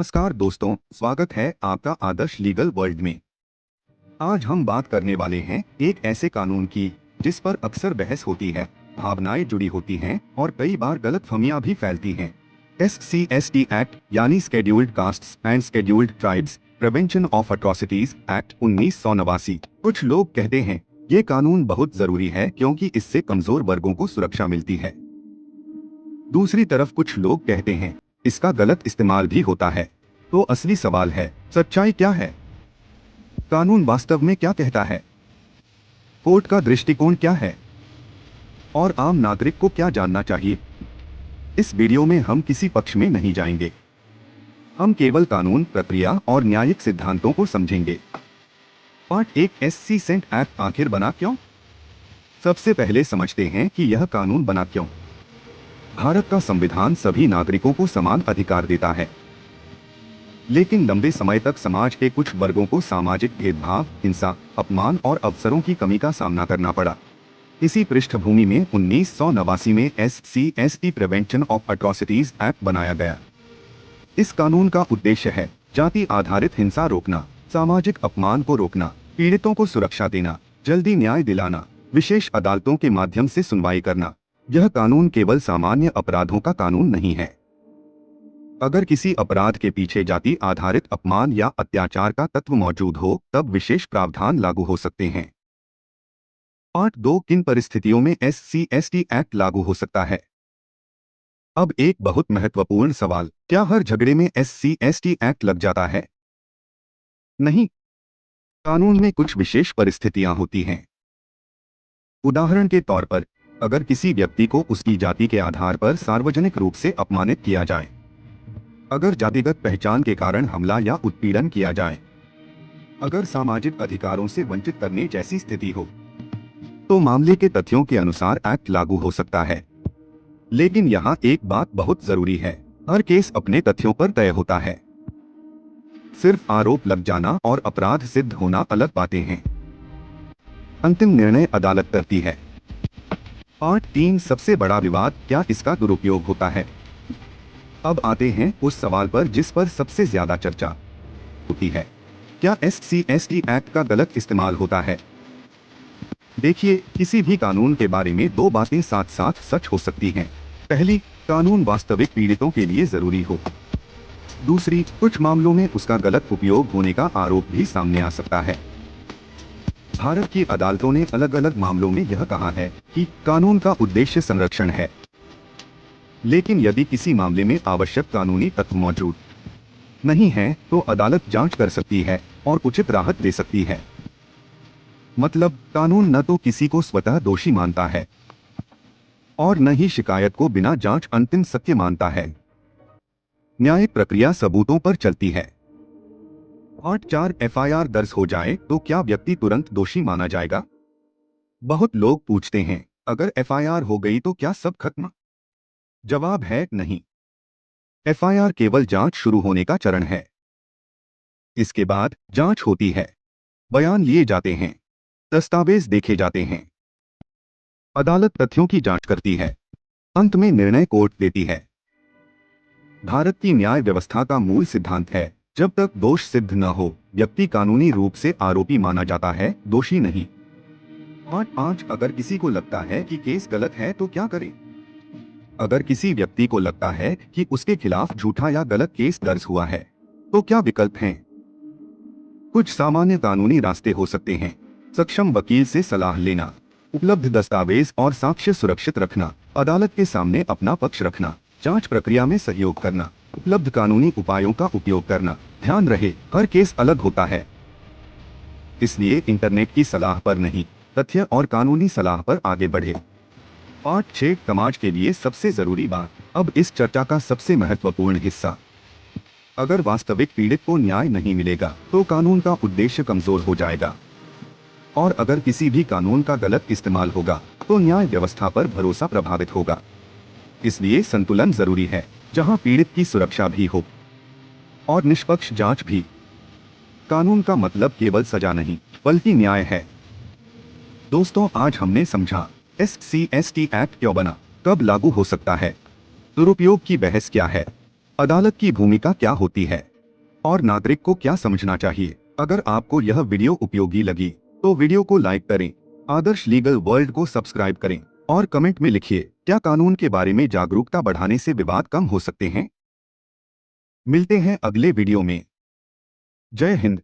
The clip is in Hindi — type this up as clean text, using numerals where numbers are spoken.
नमस्कार दोस्तों, स्वागत है आपका आदर्श लीगल वर्ल्ड में। आज हम बात करने वाले हैं एक ऐसे कानून की जिस पर अक्सर बहस होती है, भावनाएं जुड़ी होती हैं और कई बार गलतफहमियां भी फैलती हैं। SCST एक्ट यानी scheduled castes and scheduled tribes prevention of atrocities act 1989। कुछ लोग कहते हैं ये कानून बहुत जरूरी है क्योंकि इससे कमजोर वर्गों को सुरक्षा मिलती है। दूसरी तरफ कुछ लोग कहते हैं इसका गलत इस्तेमाल भी होता है। तो असली सवाल है, सच्चाई क्या है? कानून वास्तव में क्या कहता है? कोर्ट का दृष्टिकोण क्या है? और आम नागरिक को क्या जानना चाहिए? इस वीडियो में हम किसी पक्ष में नहीं जाएंगे। हम केवल कानून, प्रक्रिया और न्यायिक सिद्धांतों को समझेंगे। पार्ट 1, SC सेंट एक्ट आखिर बना क्यों? सबसे पहले समझते हैं कि यह कानून बना क्यों। भारत का संविधान सभी नागरिकों को समान अधिकार देता है, लेकिन लंबे समय तक समाज के कुछ वर्गों को सामाजिक भेदभाव, हिंसा, अपमान और अवसरों की कमी का सामना करना पड़ा। इसी पृष्ठभूमि में 1989 में SCST prevention of atrocities act बनाया गया। इस कानून का उद्देश्य है जाति आधारित हिंसा रोकना, सामाजिक अपमान को रोकना, पीड़ितों को सुरक्षा देना, जल्दी न्याय दिलाना, विशेष अदालतों के माध्यम से सुनवाई करना। यह कानून केवल सामान्य अपराधों का कानून नहीं है। अगर किसी अपराध के पीछे जाति आधारित अपमान या अत्याचार का तत्व मौजूद हो, तब विशेष प्रावधान लागू हो सकते हैं। पार्ट 2, किन परिस्थितियों में SCST एक्ट लागू हो सकता है? अब एक बहुत महत्वपूर्ण सवाल, क्या हर झगड़े में SCST एक्ट लग जाता है? नहीं, कानून में कुछ विशेष परिस्थितियां होती हैं। उदाहरण के तौर पर, अगर किसी व्यक्ति को उसकी जाति के आधार पर सार्वजनिक रूप से अपमानित किया जाए, अगर जातिगत पहचान के कारण हमला या उत्पीड़न किया जाए, अगर सामाजिक अधिकारों से वंचित करने जैसी स्थिति हो, तो मामले के तथ्यों के अनुसार एक्ट लागू हो सकता है। लेकिन यहाँ एक बात बहुत जरूरी है, हर केस अपने तथ्यों पर तय होता है। सिर्फ आरोप लग जाना और अपराध सिद्ध होना अलग बातें हैं। अंतिम निर्णय अदालत करती है। पार्ट 3, सबसे बड़ा विवाद, क्या इसका दुरुपयोग होता है? अब आते हैं उस सवाल पर जिस पर सबसे ज्यादा चर्चा होती है, क्या SCST एक्ट का गलत इस्तेमाल होता है? देखिए, किसी भी कानून के बारे में दो बातें साथ साथ सच हो सकती हैं। पहली, कानून वास्तविक पीड़ितों के लिए जरूरी हो। दूसरी, कुछ मामलों में उसका गलत उपयोग होने का आरोप भी सामने आ सकता है। भारत की अदालतों ने अलग अलग मामलों में यह कहा है कि कानून का उद्देश्य संरक्षण है, लेकिन यदि किसी मामले में आवश्यक कानूनी तत्व मौजूद नहीं है, तो अदालत जांच कर सकती है और उचित राहत दे सकती है। मतलब, कानून न तो किसी को स्वतः दोषी मानता है और न ही शिकायत को बिना जांच अंतिम सत्य मानता है। न्यायिक प्रक्रिया सबूतों पर चलती है। पार्ट 4, FIR दर्ज हो जाए तो क्या व्यक्ति तुरंत दोषी माना जाएगा? बहुत लोग पूछते हैं, अगर FIR हो गई तो क्या सब खत्म? जवाब है नहीं। FIR केवल जांच शुरू होने का चरण है। इसके बाद जांच होती है, बयान लिए जाते हैं, दस्तावेज देखे जाते हैं, अदालत तथ्यों की जांच करती है, अंत में निर्णय कोर्ट देती है। भारत की न्याय व्यवस्था का मूल सिद्धांत है, जब तक दोष सिद्ध न हो, व्यक्ति कानूनी रूप से आरोपी माना जाता है, दोषी नहीं। पार्ट 5, अगर किसी को लगता है कि केस गलत है तो क्या करें? अगर किसी व्यक्ति को लगता है कि उसके खिलाफ झूठा या गलत केस दर्ज हुआ है, तो क्या विकल्प हैं? कुछ सामान्य कानूनी रास्ते हो सकते हैं। सक्षम वकील से सलाह लेना, उपलब्ध दस्तावेज और साक्ष्य सुरक्षित रखना, अदालत के सामने अपना पक्ष रखना, जांच प्रक्रिया में सहयोग करना, उपलब्ध कानूनी उपायों का उपयोग करना। ध्यान रहे, हर केस अलग होता है, इसलिए इंटरनेट की सलाह पर नहीं, तथ्य और कानूनी सलाह पर आगे बढ़े। पार्ट 6, समाज के लिए सबसे जरूरी बात। अब इस चर्चा का सबसे महत्वपूर्ण हिस्सा, अगर वास्तविक पीड़ित को न्याय नहीं मिलेगा तो कानून का उद्देश्य कमजोर हो जाएगा, और अगर किसी भी कानून का गलत इस्तेमाल होगा तो न्याय व्यवस्था पर भरोसा प्रभावित होगा। इसलिए संतुलन जरूरी है, जहां पीड़ित की सुरक्षा भी हो और निष्पक्ष जांच भी। कानून का मतलब केवल सजा नहीं, बल्कि न्याय है। दोस्तों, आज हमने समझा SCST एक्ट क्यों बना, कब लागू हो सकता है, दुरुपयोग की बहस क्या है, अदालत की भूमिका क्या होती है, और नागरिक को क्या समझना चाहिए। अगर आपको यह वीडियो उपयोगी लगी तो वीडियो को लाइक करें, आदर्श लीगल वर्ल्ड को सब्सक्राइब करें और कमेंट में लिखिए क्या कानून के बारे में जागरूकता बढ़ाने से विवाद कम हो सकते हैं। मिलते हैं अगले वीडियो में। जय हिंद।